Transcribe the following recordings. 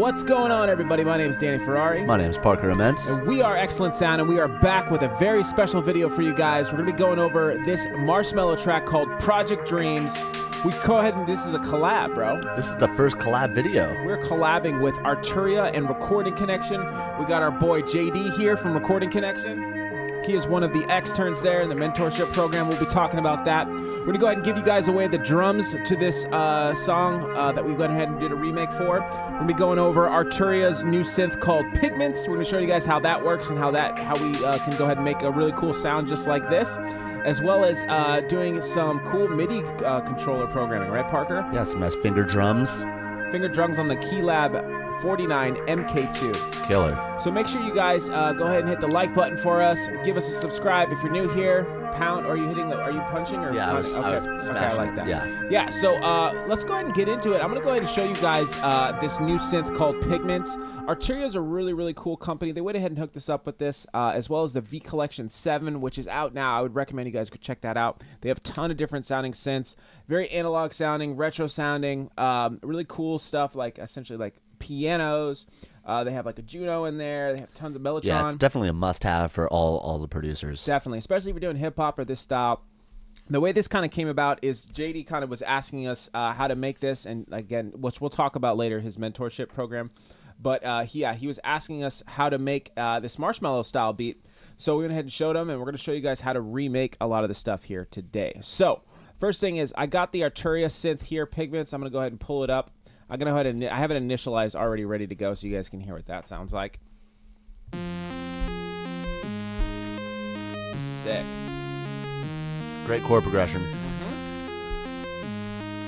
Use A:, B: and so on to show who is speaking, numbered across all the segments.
A: What's going on, everybody? My name is Danny Ferrari.
B: My name is Parker Immense.
A: And we are XLNT Sound, and we are back with a very special video for you guys. We're going to be going over this Marshmello track called Project Dreams. We go ahead and this is a collab, bro.
B: This is the first collab video.
A: We're collabing with Arturia and Recording Connection. We got our boy JD here from Recording Connection. He is one of the externs there in the mentorship program. We'll be talking about that. We're going to go ahead and give you guys away the drums to this song that we went ahead and did a remake for. We're going to be going over Arturia's new synth called Pigments. We're going to show you guys how that works and how we can go ahead and make a really cool sound just like this, as well as doing some cool MIDI controller programming, right, Parker?
B: Yeah, some nice finger drums.
A: Finger drums on the KeyLab 49 MK2.
B: Killer.
A: So make sure you guys go ahead and hit the like button for us. Give us a subscribe if you're new here. Pound, are you punching or?
B: Yeah, I was smashing
A: I like that.
B: it.
A: Yeah. So let's go ahead and get into it. I'm gonna go ahead and show you guys this new synth called Pigments. Arturia is a really, really cool company. They went ahead and hooked us up with this, as well as the V Collection 7, which is out now. I would recommend you guys go check that out. They have a ton of different sounding synths, very analog sounding, retro sounding, really cool stuff, like essentially like pianos. They have like a Juno in there. They have tons of Mellotron.
B: Yeah, it's definitely a must-have for all the producers.
A: Definitely, especially if you're doing hip-hop or this style. The way this kind of came about is JD kind of was asking us how to make this, and again, which we'll talk about later, his mentorship program. But he was asking us how to make this Marshmello style beat. So we went ahead and showed him, and we're going to show you guys how to remake a lot of the stuff here today. So first thing is I got the Arturia synth here, Pigments. I'm going to go ahead and pull it up. I'm going to go ahead and I have it initialized already ready to go so you guys can hear what that sounds like. Sick.
B: Great chord progression.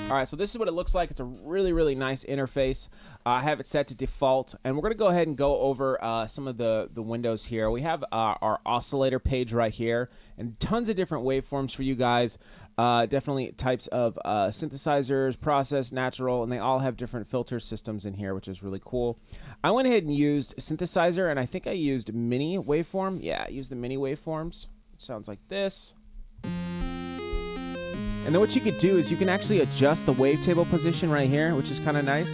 A: All right, so this is what it looks like. It's a really, really nice interface. I have it set to default, and we're going to go ahead and go over some of the windows here. We have our oscillator page right here, and tons of different waveforms for you guys. Definitely types of synthesizers, process, natural, and they all have different filter systems in here, which is really cool. I went ahead and used synthesizer, and I think I used mini waveform. Yeah, I used the mini waveforms. It sounds like this. And then what you could do is you can actually adjust the wavetable position right here, which is kind of nice.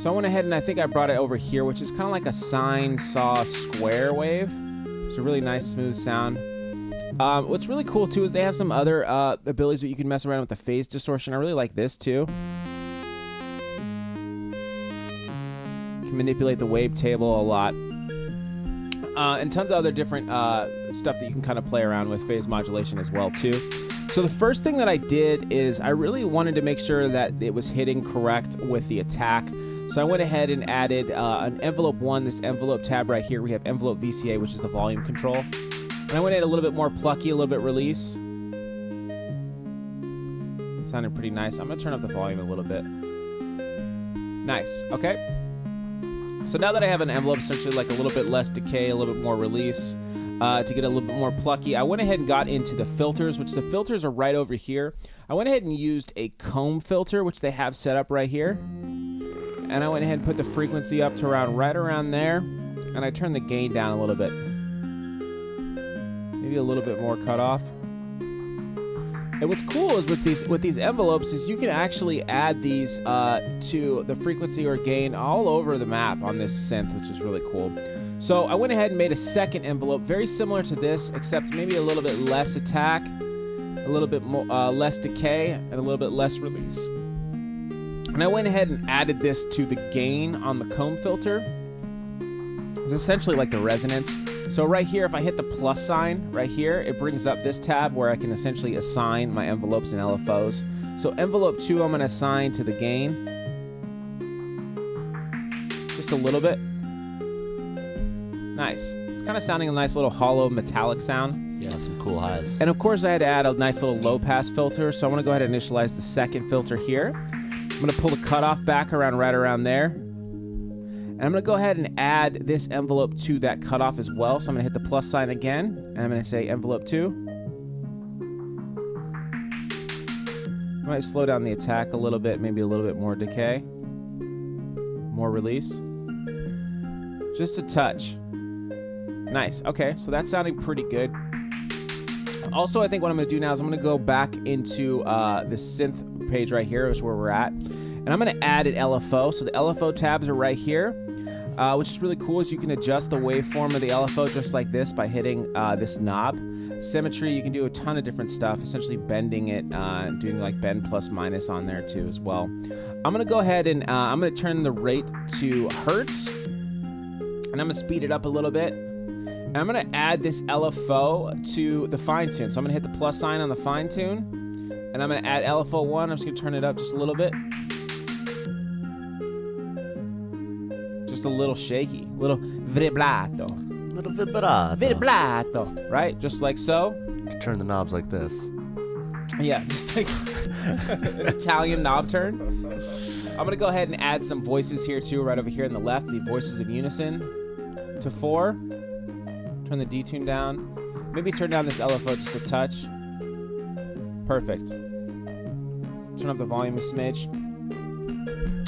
A: So I went ahead and I think I brought it over here, which is kind of like a sine saw square wave. It's a really nice smooth sound. What's really cool too is they have some other abilities that you can mess around with the phase distortion. I really like this too. You can manipulate the wavetable a lot. And tons of other different stuff that you can kind of play around with, phase modulation as well too. So the first thing that I did is I really wanted to make sure that it was hitting correct with the attack. So I went ahead and added an envelope 1, this envelope tab right here. We have envelope VCA, which is the volume control. And I went in a little bit more plucky, a little bit release. Sounded pretty nice. I'm going to turn up the volume a little bit. Nice. Okay. So now that I have an envelope, essentially like a little bit less decay, a little bit more release, to get a little bit more plucky, I went ahead and got into the filters, which the filters are right over here. I went ahead and used a comb filter, which they have set up right here. And I went ahead and put the frequency up to right around there. And I turned the gain down a little bit. Maybe a little bit more cut off. And what's cool is with these envelopes is you can actually add these to the frequency or gain all over the map on this synth, which is really cool. So I went ahead and made a second envelope, very similar to this, except maybe a little bit less attack, a little bit more less decay, and a little bit less release. And I went ahead and added this to the gain on the comb filter. It's essentially like the resonance. So right here, if I hit the plus sign right here, it brings up this tab where I can essentially assign my envelopes and LFOs. So envelope 2, I'm going to assign to the gain. Just a little bit. Nice. It's kind of sounding a nice little hollow metallic sound.
B: Yeah, some cool highs.
A: And of course, I had to add a nice little low pass filter. So I'm going to go ahead and initialize the second filter here. I'm going to pull the cutoff back right around there. And I'm going to go ahead and add this envelope to that cutoff as well. So I'm going to hit the plus sign again, and I'm going to say envelope 2. I might slow down the attack a little bit, maybe a little bit more decay. More release. Just a touch. Nice. Okay, so that's sounding pretty good. Also, I think what I'm going to do now is I'm going to go back into the synth page right here is where we're at. And I'm going to add an LFO. So the LFO tabs are right here, which is really cool. Is you can adjust the waveform of the LFO just like this by hitting this knob. Symmetry, you can do a ton of different stuff, essentially bending it, doing like bend plus minus on there too as well. I'm going to go ahead and I'm going to turn the rate to hertz, and I'm going to speed it up a little bit. And I'm going to add this LFO to the fine tune. So I'm going to hit the plus sign on the fine tune, and I'm going to add LFO 1. I'm just going to turn it up just a little bit. Just a little shaky, little vibrato.
B: Little vibrato.
A: Vibrato, right? Just like so.
B: You turn the knobs like this.
A: Yeah, just like an Italian knob turn. I'm going to go ahead and add some voices here too, right over here on the left, the voices of unison to 4. Turn the detune down. Maybe turn down this LFO just a touch. Perfect. Turn up the volume a smidge.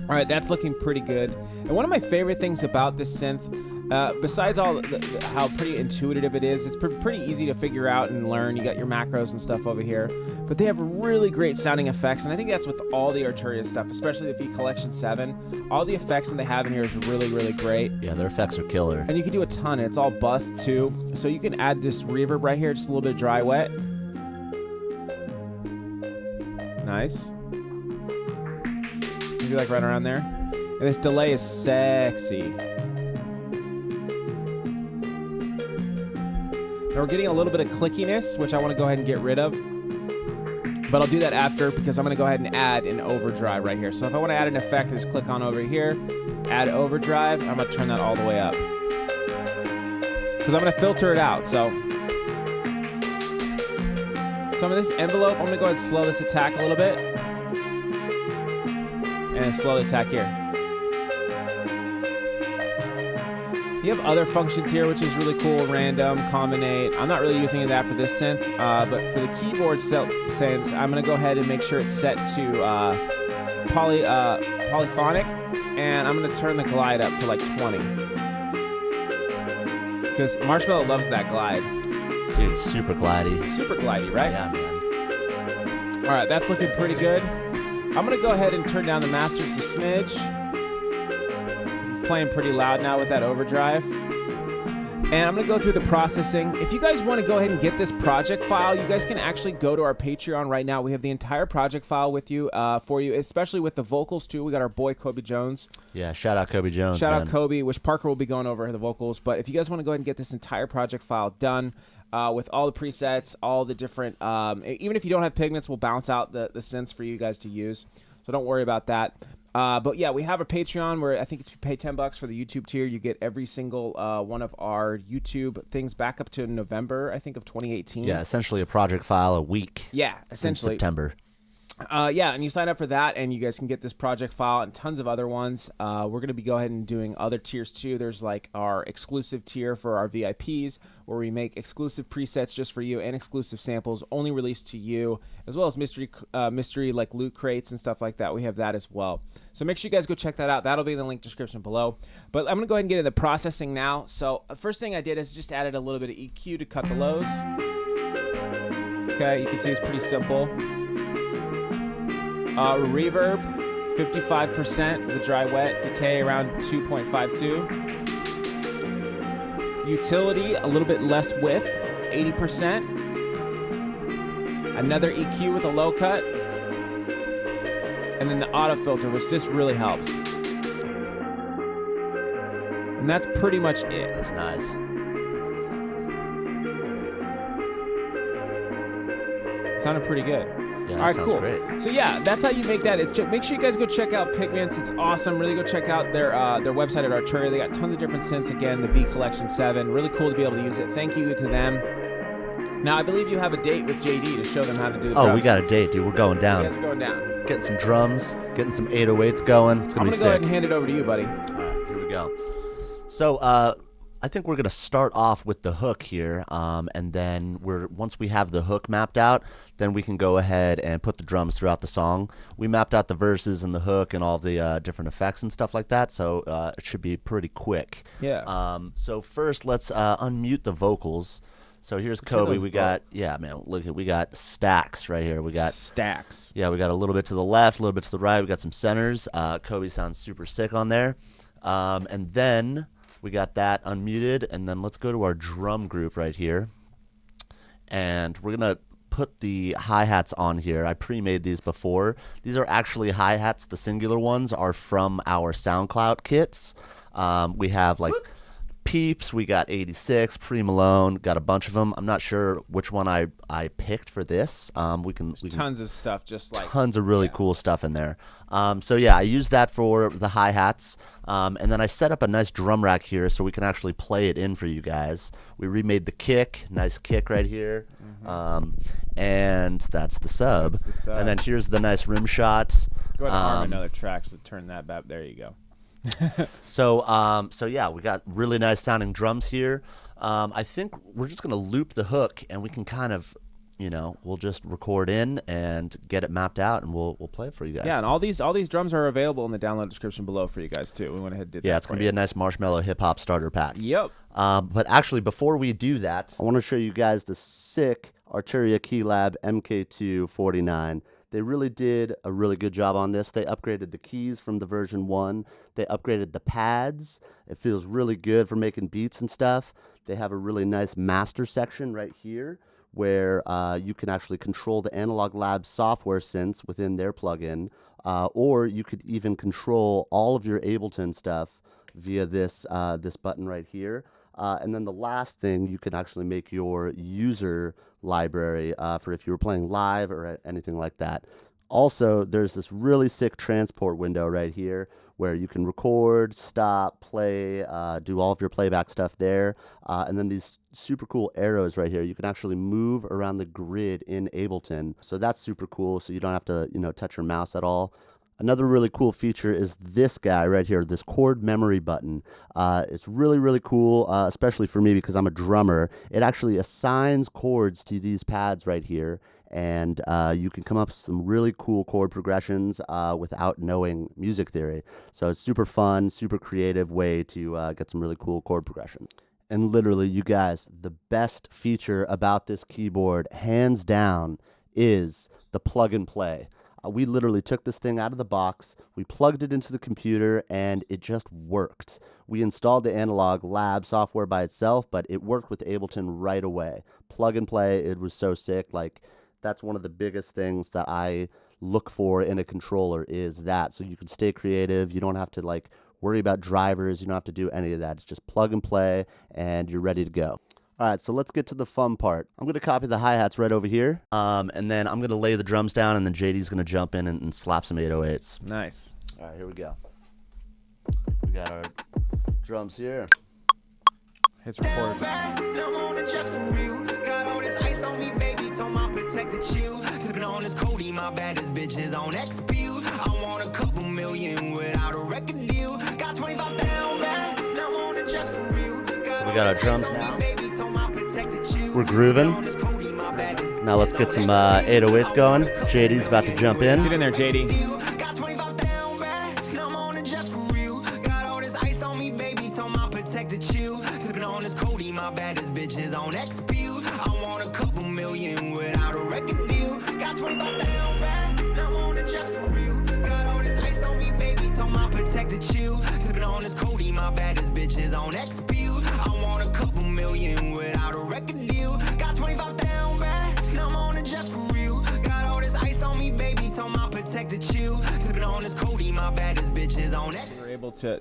A: All right, that's looking pretty good. And one of my favorite things about this synth, besides all how pretty intuitive it is, it's pretty easy to figure out and learn. You got your macros and stuff over here, but they have really great sounding effects, and I think that's with all the Arturia stuff, especially the V Collection 7. All the effects that they have in here is really, really great.
B: Yeah, their effects are killer.
A: And you can do a ton, and it's all bust too. So you can add this reverb right here, just a little bit of dry wet. Nice. Maybe like right around there. And this delay is sexy. Now we're getting a little bit of clickiness, which I want to go ahead and get rid of. But I'll do that after, because I'm going to go ahead and add an overdrive right here. So if I want to add an effect, I just click on over here, add overdrive. I'm going to turn that all the way up, because I'm going to filter it out. So in this envelope, I'm going to go ahead and slow this attack a little bit. And slow the attack here. You have other functions here, which is really cool. Random, combinate. I'm not really using that for this synth, but for the keyboard synths, I'm going to go ahead and make sure it's set to polyphonic, and I'm going to turn the glide up to like 20. Because Marshmello loves that glide.
B: Dude, super glidey.
A: Super glidey, right?
B: Yeah, man.
A: All right, that's looking pretty good. I'm going to go ahead and turn down the masters a smidge. It's playing pretty loud now with that overdrive. And I'm going to go through the processing. If you guys want to go ahead and get this project file, you guys can actually go to our Patreon right now. We have the entire project file with you, for you, especially with the vocals too. We got our boy Cobe Jones.
B: Yeah, shout out Cobe Jones.
A: Shout out Cobe, which Parker will be going over the vocals. But if you guys want to go ahead and get this entire project file done, with all the presets, all the different, even if you don't have Pigments, we'll bounce out the synths for you guys to use. So don't worry about that. But yeah, we have a Patreon where I think it's you pay $10 for the YouTube tier. You get every single one of our YouTube things back up to November, I think, of 2018.
B: Yeah, essentially a project file a week.
A: Yeah, essentially.
B: Since September.
A: Yeah, and you sign up for that, and you guys can get this project file and tons of other ones. We're going to be going ahead and doing other tiers too. There's like our exclusive tier for our VIPs, where we make exclusive presets just for you and exclusive samples only released to you, as well as mystery like loot crates and stuff like that. We have that as well. So make sure you guys go check that out. That'll be in the link description below. But I'm going to go ahead and get into processing now. So the first thing I did is just added a little bit of EQ to cut the lows. Okay, you can see it's pretty simple. Reverb, 55% with dry wet, decay around 2.52. Utility, a little bit less width, 80%. Another EQ with a low cut. And then the auto filter, which this really helps. And that's pretty much it.
B: That's nice.
A: Sounded pretty good.
B: Yeah,
A: all right,
B: sounds
A: cool.
B: Great.
A: So yeah, that's how you make that. Make sure you guys go check out Pigments. It's awesome. Really go check out their website at Arturia. They got tons of different synths. Again, the V Collection 7. Really cool to be able to use it. Thank you to them. Now, I believe you have a date with JD to show them how to do the drums.
B: Oh, we got a date, dude. We're going down.
A: You guys are going down.
B: Getting some drums, getting some 808s going. It's going to be sick.
A: I'm going to go ahead and hand it over to you, buddy.
B: All right, here we go. So, I think we're going to start off with the hook here, and then once we have the hook mapped out, then we can go ahead and put the drums throughout the song. We mapped out the verses and the hook and all the different effects and stuff like that, so it should be pretty quick.
A: Yeah.
B: So first, let's unmute the vocals. So here's
A: It's
B: Kobe.
A: in
B: We
A: those
B: got, yeah, man, look at, we got stacks right here. We got,
A: stacks.
B: yeah, we got a little bit to the left, a little bit to the right. We got some centers. Kobe sounds super sick on there. And then we got that unmuted. And then let's go to our drum group right here. And we're going to put the hi-hats on here. I pre-made these before. These are actually hi-hats. The singular ones are from our SoundCloud kits. We have like Peeps, we got 86, Pre-Malone, got a bunch of them. I'm not sure which one I picked for this. We can
A: Tons of stuff, just like
B: tons of really cool stuff in there. So yeah, I used that for the hi-hats, and then I set up a nice drum rack here so we can actually play it in for you guys. We remade the kick, nice kick right here, and that's the sub.
A: That's the sub.
B: And then here's the nice rim shots.
A: Go ahead and arm another track, so turn that back. There you go.
B: So yeah, we got really nice sounding drums here. I think we're just gonna loop the hook, and we can kind of, we'll just record in and get it mapped out, and we'll play it for you guys.
A: Yeah, and all these drums are available in the download description below for you guys too. We went ahead and did that.
B: Yeah, it's gonna be a nice Marshmello hip hop starter pack.
A: Yep.
B: But actually, before we do that, I want to show you guys the sick Arturia Keylab MK249. They really did a really good job on this. They upgraded the keys from the version 1. They upgraded the pads. It feels really good for making beats and stuff. They have a really nice master section right here where you can actually control the Analog Lab software synths within their plugin, or you could even control all of your Ableton stuff via this button right here. And then the last thing, you can actually make your user library for if you were playing live or anything like that. Also, there's this really sick transport window right here where you can record, stop, play, do all of your playback stuff there. And then these super cool arrows right here. You can actually move around the grid in Ableton. So that's super cool, so you don't have to, touch your mouse at all. Another really cool feature is this guy right here, this chord memory button. It's really, really cool, especially for me because I'm a drummer. It actually assigns chords to these pads right here, and you can come up with some really cool chord progressions without knowing music theory. So it's super fun, super creative way to get some really cool chord progressions. And literally, you guys, the best feature about this keyboard, hands down, is the plug and play. We literally took this thing out of the box, we plugged it into the computer, and it just worked. We installed the Analog Lab software by itself, but it worked with Ableton right away. Plug and play, it was so sick. Like, that's one of the biggest things that I look for in a controller is that. So you can stay creative, you don't have to worry about drivers, you don't have to do any of that. It's just plug and play, and you're ready to go. All right, so let's get to the fun part. I'm going to copy the hi-hats right over here, and then I'm going to lay the drums down, and then JD's going to jump in and slap some 808s.
A: Nice.
B: All right, here we go. We got our drums here.
A: Hits recorded.
B: We got our drums now. We're grooving. Now let's get some 808s going. JD's about to jump in.
A: Get in there, JD.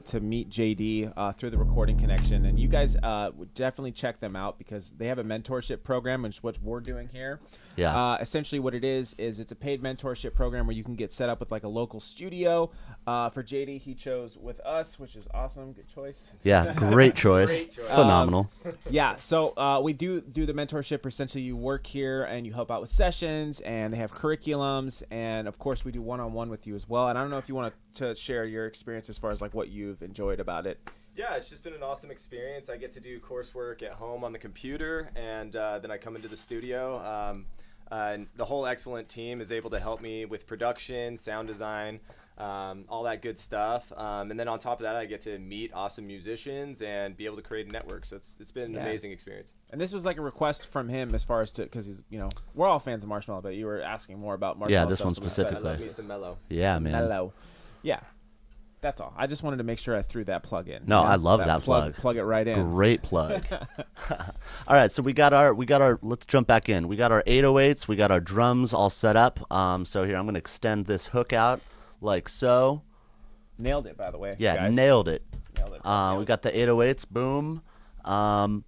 A: To meet JD through the Recording Connection, and you guys would definitely check them out because they have a mentorship program, which is what we're doing here.
B: Yeah.
A: Essentially what it is it's a paid mentorship program where you can get set up with a local studio. For JD, he chose with us, which is awesome. Good choice.
B: Yeah, great choice.
C: Great choice.
B: Phenomenal.
A: Yeah, so we do the mentorship. Essentially, you work here and you help out with sessions, and they have curriculums, and of course, we do one-on-one with you as well. And I don't know if you want to share your experience as far as what you've enjoyed about it.
C: Yeah, it's just been an awesome experience. I get to do coursework at home on the computer, and then I come into the studio. And the whole XLNT team is able to help me with production, sound design, all that good stuff. And then on top of that, I get to meet awesome musicians and be able to create a network. So it's been an amazing experience.
A: And this was like a request from him as far as because he's, we're all fans of Marshmello, but you were asking more about Marshmello.
B: Yeah, this
A: stuff,
B: one
A: so
B: specifically.
C: I love me some Mellow.
B: Yeah, man.
A: Mellow. Yeah. That's all. I just wanted to make sure I threw that plug in.
B: No, I love that plug.
A: Plug it right in.
B: Great plug. All right, so we got our. Let's jump back in. We got our 808s. We got our drums all set up. So here I'm gonna extend this hook out like so.
A: Nailed it, by the way.
B: Yeah,
A: guys.
B: nailed it.
A: Nailed it.
B: We got the 808s. Boom. And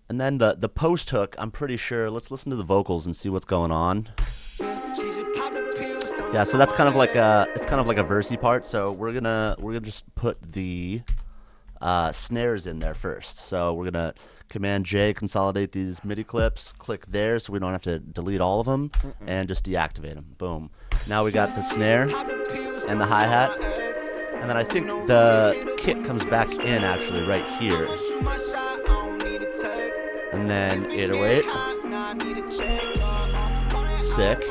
B: then the post hook. I'm pretty sure. Let's listen to the vocals and see what's going on. Yeah, so that's kind of like a versey part. So we're gonna just put the snares in there first. So we're gonna Command J, consolidate these MIDI clips, click there so we don't have to delete all of them, and just deactivate them. Boom. Now we got the snare and the hi-hat, and then I think the kit comes back in actually right here. And then 808. Sick.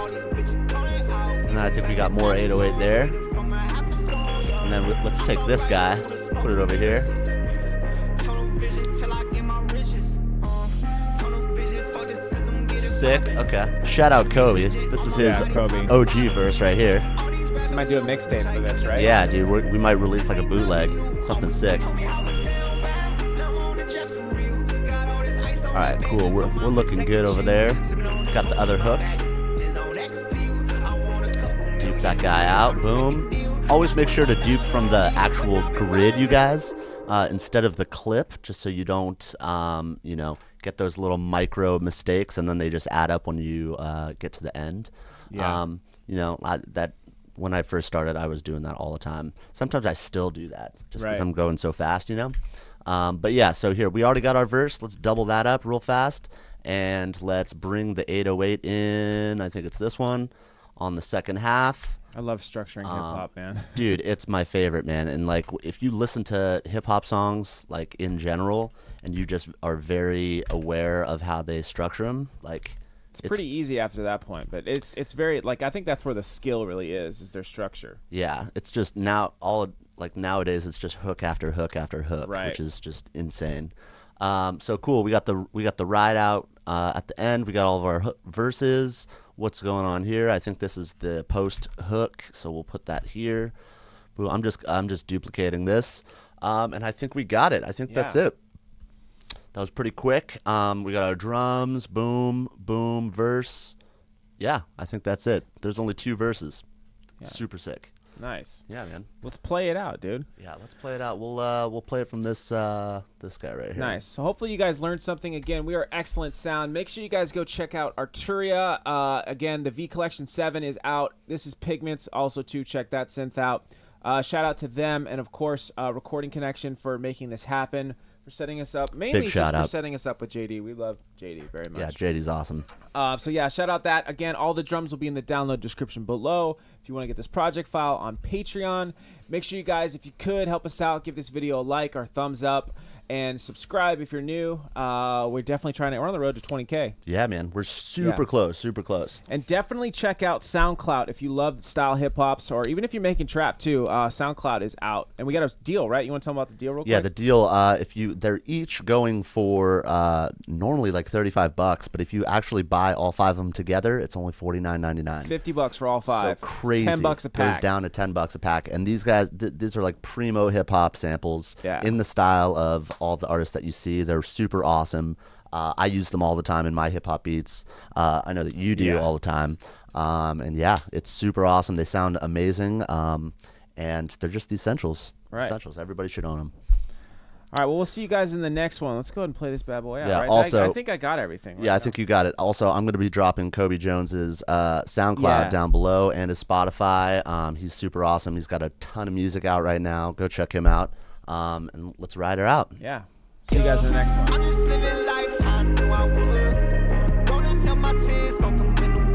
B: And then I think we got more 808 there. And then let's take this guy, put it over here. Sick. Okay. Shout out Kobe. This is his
A: Kobe.
B: OG verse right here.
A: So you might do a mixtape for this, right?
B: Yeah, dude. We might release like a bootleg, something sick. All right, cool. We're looking good over there. Got the other hook. Dupe that guy out. Boom. Always make sure to dupe from the actual grid, you guys, instead of the clip, just so you don't, get those little micro mistakes, and then they just add up when you get to the end.
A: Yeah.
B: When I first started, I was doing that all the time. Sometimes I still do that, just because
A: Right.
B: I'm going so fast, But yeah, so here we already got our verse. Let's double that up real fast, and let's bring the 808 in. I think it's this one on the second half.
A: I love structuring hip hop, man.
B: Dude, it's my favorite, man. And like, if you listen to hip hop songs, like in general, and you just are very aware of how they structure them, like
A: It's pretty easy after that point, but it's very, like, I think that's where the skill really is their structure.
B: Yeah, it's just nowadays it's just hook after hook after hook,
A: Right.
B: which is just insane. So cool. We got the ride out at the end. We got all of our verses. What's going on here? I think this is the post hook, so we'll put that here. Boom. I'm just duplicating this, and I think we got it. I think that's it. That was pretty quick. We got our drums. Boom, boom, verse. Yeah, I think that's it. There's only 2 verses.
A: Yeah.
B: Super sick.
A: Nice.
B: Yeah, man.
A: Let's play it out, dude.
B: Yeah, let's play it out. We'll play it from this guy right here.
A: Nice. So hopefully you guys learned something. Again, we are Excellent Sound. Make sure you guys go check out Arturia. Again, the V Collection 7 is out. This is Pigments. Also, too, check that synth out. Shout out to them, and of course, Recording Connection for making this happen, for setting us up. Mainly
B: Big shout
A: just for
B: out.
A: setting us up with JD. We love JD very much.
B: Yeah, JD's awesome.
A: So yeah, shout out that. Again, all the drums will be in the download description below. If you want to get this project file on Patreon, make sure you guys, if you could, help us out. Give this video a like or thumbs up, and subscribe if you're new. We're definitely we're on the road to 20K.
B: Yeah, man. We're super close, super close.
A: And definitely check out SoundCloud if you love style hip hops, or even if you're making trap too. SoundCloud is out, and we got a deal, right? You want to tell them about the deal real quick?
B: Yeah, the deal. They're each going for normally like $35, but if you actually buy all 5 of them together, it's only $49.99.
A: $50 for all 5.
B: So crazy.
A: $10 a pack.
B: Goes down to $10 a pack. And these guys, these are like primo hip hop samples
A: Yeah.
B: in the style of all the artists that you see. They're super awesome. I use them all the time in my hip hop beats. I know that you do all the time. And yeah, it's super awesome. They sound amazing. And they're just the essentials.
A: Right.
B: Essentials. Everybody should own them.
A: All right, well, we'll see you guys in the next one. Let's go ahead and play this bad boy out.
B: Yeah,
A: right?
B: also-
A: I think I got everything.
B: Yeah, I think you got it. Also, I'm going to be dropping Cobe Jones's SoundCloud
A: Yeah.
B: down below, and his Spotify. He's super awesome. He's got a ton of music out right now. Go check him out. And let's ride her out.
A: Yeah. See you guys in the next one.
D: I'm just living life, I knew I would. Rolling up my tears, don't come in the